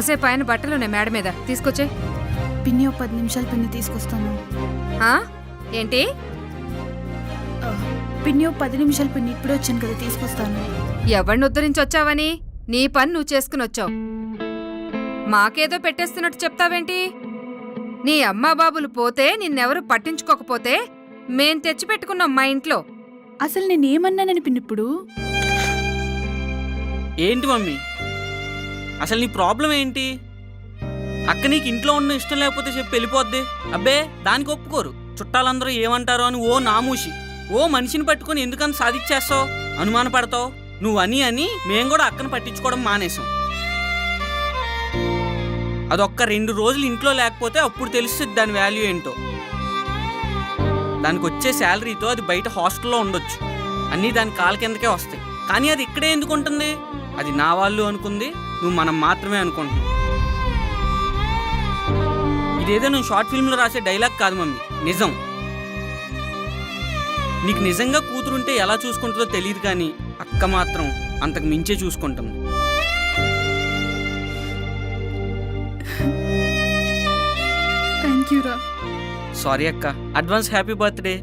కోసేపు ఆయన బట్టలున్నాయి మేడ మీద, తీసుకొచ్చే. పిన్ని ఒక 10 నిమిషాలు పిన్ని తీసుకొస్తాను. ఏంటి? పిన్ని ఒక 10 నిమిషాలు పిన్ని, ఇప్పుడే వచ్చాను కదా, తీసుకొస్తాను. ఎవరిని ఉద్ధరించి వచ్చావని నీ పని నువ్వు చేసుకుని వచ్చావు. మాకేదో పెట్టేస్తున్నట్టు చెప్తావేంటి? నీ అమ్మా బాబులు పోతే నిన్నెవరు పట్టించుకోకపోతే మేం తెచ్చిపెట్టుకున్నాం మా ఇంట్లో. అసలు నేనేమన్నానని పిన్ని ఇప్పుడు? ఏంటి మమ్మీ, అసలు నీ ప్రాబ్లం ఏంటి? అక్క నీకు ఇంట్లో ఉన్న ఇష్టం లేకపోతే చెప్పి వెళ్ళిపోద్ది. అబ్బే దానికి ఒప్పుకోరు. చుట్టాలందరూ ఏమంటారో అని ఓ నామూషి, ఓ మనిషిని పట్టుకొని ఎందుకని సాధించేస్తావు, అనుమానపడతావు. నువ్వు అని మేం కూడా అక్కను పట్టించుకోవడం మానేసాం. అదొక్క 2 రోజులు ఇంట్లో లేకపోతే అప్పుడు తెలుస్తుంది దాని వాల్యూ ఏంటో. దానికి వచ్చే శాలరీతో అది బయట హాస్టల్లో ఉండొచ్చు, అన్నీ దాని కాళ్ళ కిందకే వస్తాయి. కానీ అది ఇక్కడే ఎందుకు ఉంటుంది? అది నా వాళ్ళు అనుకుంది, నువ్వు మనం మాత్రమే అనుకుంటున్నావు. ఇదేదో నువ్వు షార్ట్ ఫిల్మ్లో రాసే డైలాగ్ కాదు మమ్మీ, నిజం. నీకు నిజంగా కూతురుంటే ఎలా చూసుకుంటుందో తెలియదు, కానీ అక్క మాత్రం అంతకు మించే చూసుకుంటుంది. థ్యాంక్ యూ రా. సారీ అక్క, అడ్వాన్స్ హ్యాపీ బర్త్డే.